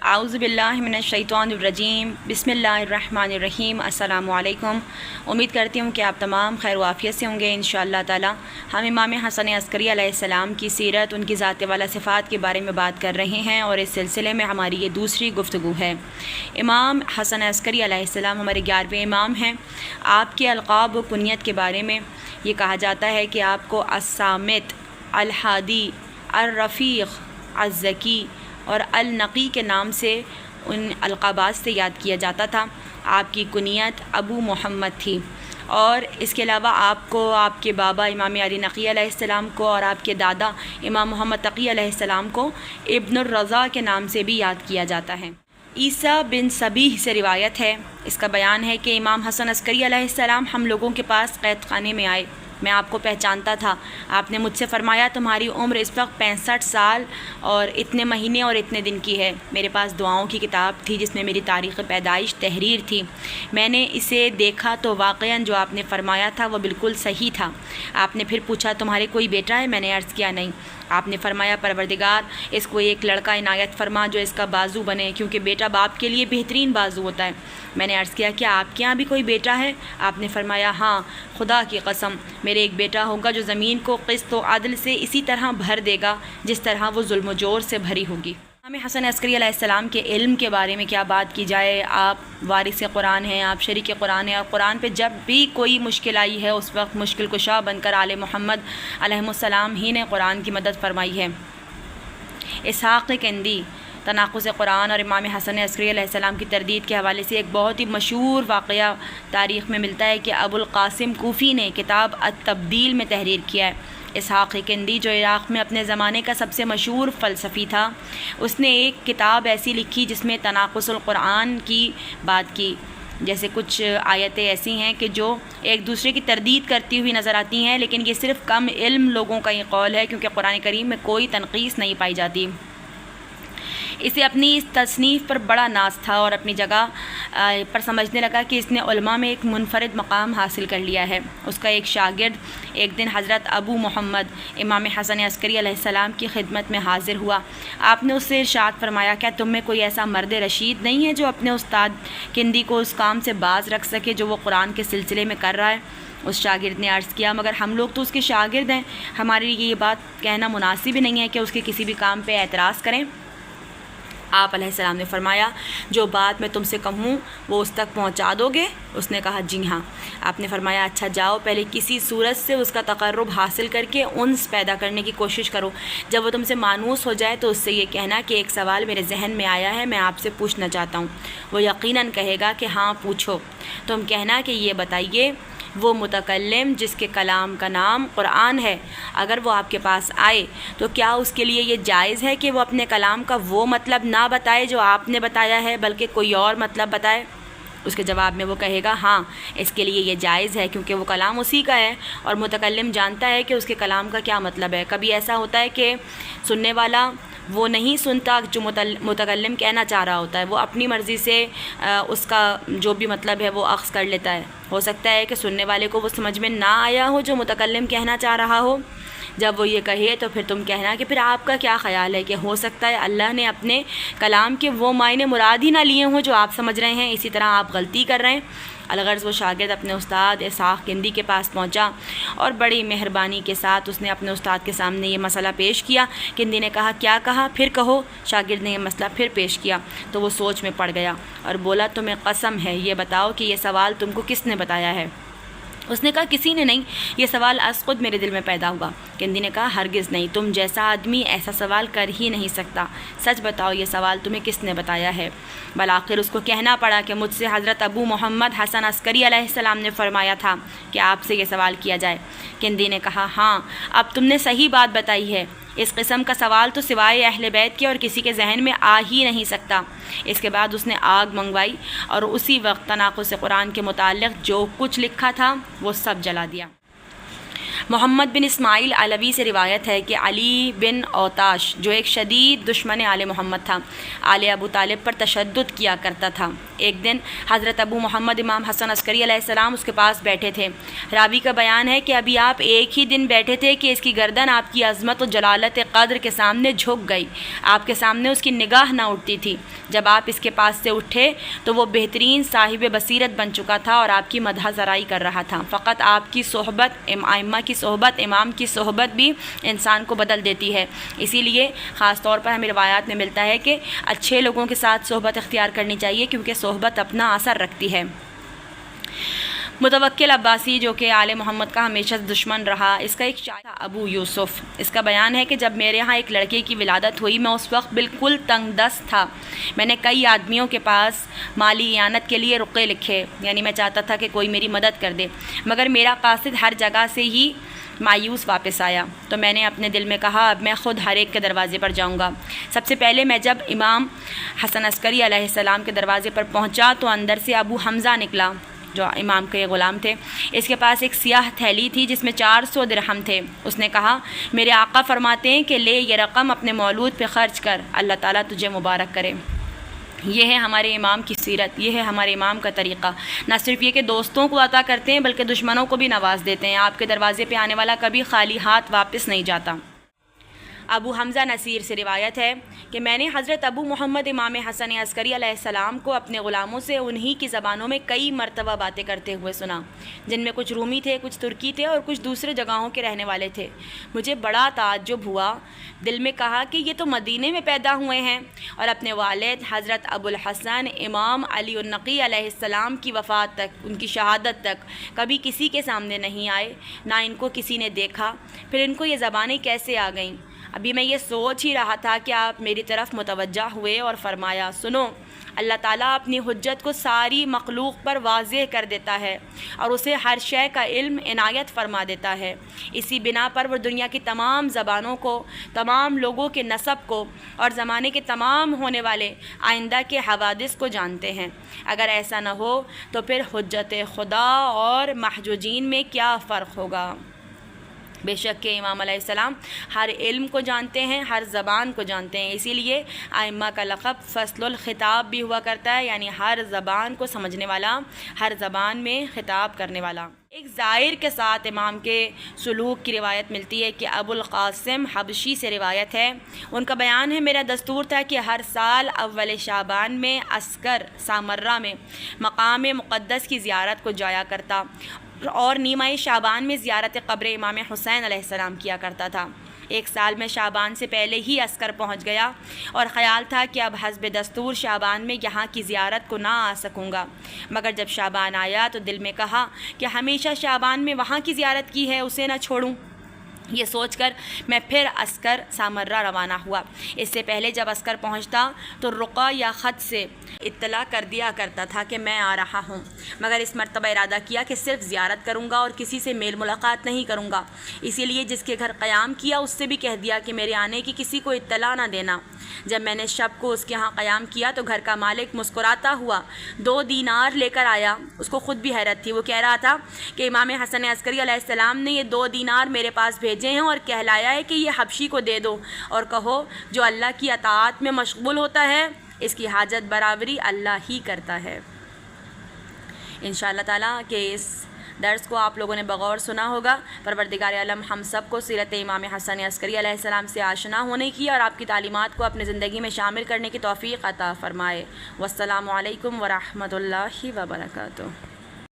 اعوذ باللہ من الشیطان الرجیم بسم اللہ الرحمن الرحیم السلام علیکم۔ امید کرتی ہوں کہ آپ تمام خیر و عافیت سے ہوں گے انشاءاللہ تعالی۔ ہم امام حسن عسکری علیہ السلام کی سیرت، ان کی ذات والا صفات کے بارے میں بات کر رہے ہیں، اور اس سلسلے میں ہماری یہ دوسری گفتگو ہے۔ امام حسن عسکری علیہ السلام ہمارے 11ویں امام ہیں۔ آپ کے القاب و کنیت کے بارے میں یہ کہا جاتا ہے کہ آپ کو الصامت، الحادی، الرفیق، الذکی اور النقی کے نام سے ان القابات سے یاد کیا جاتا تھا۔ آپ کی کنیت ابو محمد تھی، اور اس کے علاوہ آپ کو آپ کے بابا امام علی نقی علیہ السلام کو اور آپ کے دادا امام محمد تقی علیہ السلام کو ابن الرضا کے نام سے بھی یاد کیا جاتا ہے۔ عیسیٰ بن صبیح سے روایت ہے، اس کا بیان ہے کہ امام حسن عسکری علیہ السلام ہم لوگوں کے پاس قید خانے میں آئے۔ میں آپ کو پہچانتا تھا۔ آپ نے مجھ سے فرمایا تمہاری عمر اس وقت 65 سال اور اتنے مہینے اور اتنے دن کی ہے۔ میرے پاس دعاؤں کی کتاب تھی جس میں میری تاریخ پیدائش تحریر تھی۔ میں نے اسے دیکھا تو واقعاً جو آپ نے فرمایا تھا وہ بالکل صحیح تھا۔ آپ نے پھر پوچھا تمہارے کوئی بیٹا ہے؟ میں نے عرض کیا نہیں۔ آپ نے فرمایا پروردگار اس کو ایک لڑکا عنایت فرما جو اس کا بازو بنے، کیونکہ بیٹا باپ کے لیے بہترین بازو ہوتا ہے۔ میں نے عرض کیا کیا آپ کے یہاں بھی کوئی بیٹا ہے؟ آپ نے فرمایا ہاں، خدا کی قسم میرے ایک بیٹا ہوگا جو زمین کو قسط و عدل سے اسی طرح بھر دے گا جس طرح وہ ظلم و جور سے بھری ہوگی۔ امام حسن عسکری علیہ السلام کے علم کے بارے میں کیا بات کی جائے۔ آپ وارث قرآن ہیں، آپ شریک قرآن ہیں، اور قرآن پہ جب بھی کوئی مشکل آئی ہے اس وقت مشکل کشا بن کر آل محمد علیہ السلام ہی نے قرآن کی مدد فرمائی ہے۔ اسحاق کندی تناقض قرآن اور امام حسن عسکری علیہ السلام کی تردید کے حوالے سے ایک بہت ہی مشہور واقعہ تاریخ میں ملتا ہے کہ ابو القاسم کوفی نے کتاب التبدیل میں تحریر کیا ہے۔ اسحاق کندی جو عراق میں اپنے زمانے کا سب سے مشہور فلسفی تھا، اس نے ایک کتاب ایسی لکھی جس میں تناقض القرآن کی بات کی۔ جیسے کچھ آیتیں ایسی ہیں کہ جو ایک دوسرے کی تردید کرتی ہوئی نظر آتی ہیں، لیکن یہ صرف کم علم لوگوں کا یہ قول ہے، کیونکہ قرآن کریم میں کوئی تنقیص نہیں پائی جاتی۔ اسے اپنی اس تصنیف پر بڑا ناز تھا اور اپنی جگہ پر سمجھنے لگا کہ اس نے علماء میں ایک منفرد مقام حاصل کر لیا ہے۔ اس کا ایک شاگرد ایک دن حضرت ابو محمد امام حسن عسکری علیہ السلام کی خدمت میں حاضر ہوا۔ آپ نے اس سے ارشاد فرمایا کیا تم میں کوئی ایسا مرد رشید نہیں ہے جو اپنے استاد کندی کو اس کام سے باز رکھ سکے جو وہ قرآن کے سلسلے میں کر رہا ہے؟ اس شاگرد نے عرض کیا مگر ہم لوگ تو اس کے شاگرد ہیں، ہمارے لیے یہ بات کہنا مناسب ہی نہیں ہے کہ اس کے کسی بھی کام پہ اعتراض کریں۔ آپ علیہ السلام نے فرمایا جو بات میں تم سے کہوں وہ اس تک پہنچا دو گے؟ اس نے کہا جی ہاں۔ آپ نے فرمایا اچھا جاؤ، پہلے کسی صورت سے اس کا تقرب حاصل کر کے انس پیدا کرنے کی کوشش کرو۔ جب وہ تم سے مانوس ہو جائے تو اس سے یہ کہنا کہ ایک سوال میرے ذہن میں آیا ہے، میں آپ سے پوچھنا چاہتا ہوں۔ وہ یقیناً کہے گا کہ ہاں پوچھو۔ تم کہنا کہ یہ بتائیے وہ متکلم جس کے کلام کا نام قرآن ہے، اگر وہ آپ کے پاس آئے تو کیا اس کے لیے یہ جائز ہے کہ وہ اپنے کلام کا وہ مطلب نہ بتائے جو آپ نے بتایا ہے بلکہ کوئی اور مطلب بتائے؟ اس کے جواب میں وہ کہے گا ہاں، اس کے لیے یہ جائز ہے کیونکہ وہ کلام اسی کا ہے اور متکلم جانتا ہے کہ اس کے کلام کا کیا مطلب ہے۔ کبھی ایسا ہوتا ہے کہ سننے والا وہ نہیں سنتا جو متکلم کہنا چاہ رہا ہوتا ہے، وہ اپنی مرضی سے اس کا جو بھی مطلب ہے وہ اخذ کر لیتا ہے۔ ہو سکتا ہے کہ سننے والے کو وہ سمجھ میں نہ آیا ہو جو متکلم کہنا چاہ رہا ہو۔ جب وہ یہ کہے تو پھر تم کہنا کہ پھر آپ کا کیا خیال ہے کہ ہو سکتا ہے اللہ نے اپنے کلام کے وہ معنی مراد ہی نہ لیے ہوں جو آپ سمجھ رہے ہیں، اسی طرح آپ غلطی کر رہے ہیں۔ الغرض وہ شاگرد اپنے استاد اسحاق کندی کے پاس پہنچا اور بڑی مہربانی کے ساتھ اس نے اپنے استاد کے سامنے یہ مسئلہ پیش کیا۔ کندی نے کہا کیا کہا؟ پھر کہو۔ شاگرد نے یہ مسئلہ پھر پیش کیا تو وہ سوچ میں پڑ گیا اور بولا تمہیں قسم ہے یہ بتاؤ کہ یہ سوال تم کو کس نے بتایا ہے؟ اس نے کہا کسی نے نہیں، یہ سوال از خود میرے دل میں پیدا ہوا۔ کندی نے کہا ہرگز نہیں، تم جیسا آدمی ایسا سوال کر ہی نہیں سکتا، سچ بتاؤ یہ سوال تمہیں کس نے بتایا ہے؟ بالآخر اس کو کہنا پڑا کہ مجھ سے حضرت ابو محمد حسن عسکری علیہ السلام نے فرمایا تھا کہ آپ سے یہ سوال کیا جائے۔ کندی نے کہا ہاں، اب تم نے صحیح بات بتائی ہے، اس قسم کا سوال تو سوائے اہل بیت کے اور کسی کے ذہن میں آ ہی نہیں سکتا۔ اس کے بعد اس نے آگ منگوائی اور اسی وقت تناقض قرآن کے متعلق جو کچھ لکھا تھا وہ سب جلا دیا۔ محمد بن اسماعیل علوی سے روایت ہے کہ علی بن اوتاش جو ایک شدید دشمن آل محمد تھا، آل ابو طالب پر تشدد کیا کرتا تھا۔ ایک دن حضرت ابو محمد امام حسن عسکری علیہ السلام اس کے پاس بیٹھے تھے۔ راوی کا بیان ہے کہ ابھی آپ ایک ہی دن بیٹھے تھے کہ اس کی گردن آپ کی عظمت و جلالت قدر کے سامنے جھک گئی، آپ کے سامنے اس کی نگاہ نہ اٹھتی تھی۔ جب آپ اس کے پاس سے اٹھے تو وہ بہترین صاحب بصیرت بن چکا تھا اور آپ کی مدح زرائی کر رہا تھا۔ فقط آپ کی صحبت، ائمہ کی صحبت، امام کی صحبت بھی انسان کو بدل دیتی ہے۔ اسی لیے خاص طور پر ہمیں روایات میں ملتا ہے کہ اچھے لوگوں کے ساتھ صحبت اختیار کرنی چاہیے، کیونکہ صحبت اپنا اثر رکھتی ہے۔ متوکل عباسی جو کہ آل محمد کا ہمیشہ دشمن رہا، اس کا ایک شاعر تھا ابو یوسف۔ اس کا بیان ہے کہ جب میرے ہاں ایک لڑکے کی ولادت ہوئی، میں اس وقت بالکل تنگ دست تھا۔ میں نے کئی آدمیوں کے پاس مالی اعانت کے لیے رقعے لکھے، یعنی میں چاہتا تھا کہ کوئی میری مدد کر دے، مگر میرا قاصد ہر جگہ سے ہی مایوس واپس آیا۔ تو میں نے اپنے دل میں کہا اب میں خود ہر ایک کے دروازے پر جاؤں گا۔ سب سے پہلے میں جب امام حسن عسکری علیہ السلام کے دروازے پر پہنچا تو اندر سے ابو حمزہ نکلا، جو امام کے غلام تھے۔ اس کے پاس ایک سیاہ تھیلی تھی جس میں 400 درہم تھے۔ اس نے کہا میرے آقا فرماتے ہیں کہ لے یہ رقم اپنے مولود پہ خرچ کر، اللہ تعالیٰ تجھے مبارک کرے۔ یہ ہے ہمارے امام کی سیرت، یہ ہے ہمارے امام کا طریقہ۔ نہ صرف یہ کہ دوستوں کو عطا کرتے ہیں بلکہ دشمنوں کو بھی نواز دیتے ہیں۔ آپ کے دروازے پہ آنے والا کبھی خالی ہاتھ واپس نہیں جاتا۔ ابو حمزہ نصیر سے روایت ہے کہ میں نے حضرت ابو محمد امام حسن عسکری علیہ السلام کو اپنے غلاموں سے انہی کی زبانوں میں کئی مرتبہ باتیں کرتے ہوئے سنا، جن میں کچھ رومی تھے، کچھ ترکی تھے اور کچھ دوسرے جگہوں کے رہنے والے تھے۔ مجھے بڑا تعجب ہوا، دل میں کہا کہ یہ تو مدینے میں پیدا ہوئے ہیں اور اپنے والد حضرت ابو الحسن امام علی النقی علیہ السلام کی وفات تک، ان کی شہادت تک کبھی کسی کے سامنے نہیں آئے، نہ ان کو کسی نے دیکھا، پھر ان کو یہ زبانیں کیسے آ گئیں؟ ابھی میں یہ سوچ ہی رہا تھا کہ آپ میری طرف متوجہ ہوئے اور فرمایا سنو، اللہ تعالیٰ اپنی حجت کو ساری مخلوق پر واضح کر دیتا ہے اور اسے ہر شے کا علم عنایت فرما دیتا ہے۔ اسی بنا پر وہ دنیا کی تمام زبانوں کو، تمام لوگوں کے نسب کو اور زمانے کے تمام ہونے والے آئندہ کے حوادث کو جانتے ہیں۔ اگر ایسا نہ ہو تو پھر حجت خدا اور محجوجین میں کیا فرق ہوگا؟ بے شک کہ امام علیہ السلام ہر علم کو جانتے ہیں، ہر زبان کو جانتے ہیں، اسی لیے ائمہ کا لقب فصل الخطاب بھی ہوا کرتا ہے، یعنی ہر زبان کو سمجھنے والا، ہر زبان میں خطاب کرنے والا۔ ایک زائر کے ساتھ امام کے سلوک کی روایت ملتی ہے کہ ابو القاسم حبشی سے روایت ہے، ان کا بیان ہے میرا دستور تھا کہ ہر سال اول شعبان میں عسکر سامرہ میں مقام مقدس کی زیارت کو جایا کرتا اور نیمہ شعبان میں زیارت قبر امام حسین علیہ السلام کیا کرتا تھا۔ ایک سال میں شعبان سے پہلے ہی عسکر پہنچ گیا اور خیال تھا کہ اب حسب دستور شعبان میں یہاں کی زیارت کو نہ آ سکوں گا، مگر جب شعبان آیا تو دل میں کہا کہ ہمیشہ شعبان میں وہاں کی زیارت کی ہے، اسے نہ چھوڑوں۔ یہ سوچ کر میں پھر عسکر سامرہ روانہ ہوا۔ اس سے پہلے جب عسکر پہنچتا تو رقعہ یا خط سے اطلاع کر دیا کرتا تھا کہ میں آ رہا ہوں، مگر اس مرتبہ ارادہ کیا کہ صرف زیارت کروں گا اور کسی سے میل ملاقات نہیں کروں گا۔ اسی لیے جس کے گھر قیام کیا اس سے بھی کہہ دیا کہ میرے آنے کی کسی کو اطلاع نہ دینا۔ جب میں نے شب کو اس کے ہاں قیام کیا تو گھر کا مالک مسکراتا ہوا 2 دینار لے کر آیا۔ اس کو خود بھی حیرت تھی، وہ کہہ رہا تھا کہ امام حسن عسکری علیہ السلام نے یہ 2 دینار میرے پاس بھیجے ہیں اور کہلایا ہے کہ یہ حبشی کو دے دو اور کہو جو اللہ کی اطاعت میں مشغول ہوتا ہے اس کی حاجت برابری اللہ ہی کرتا ہے۔ انشاءاللہ تعالیٰ کہ اس درس کو آپ لوگوں نے بغور سنا ہوگا۔ پروردگار عالم ہم سب کو سیرت امام حسن عسکری علیہ السلام سے آشنا ہونے کی اور آپ کی تعلیمات کو اپنی زندگی میں شامل کرنے کی توفیق عطا فرمائے۔ والسلام علیکم ورحمۃ اللہ وبرکاتہ۔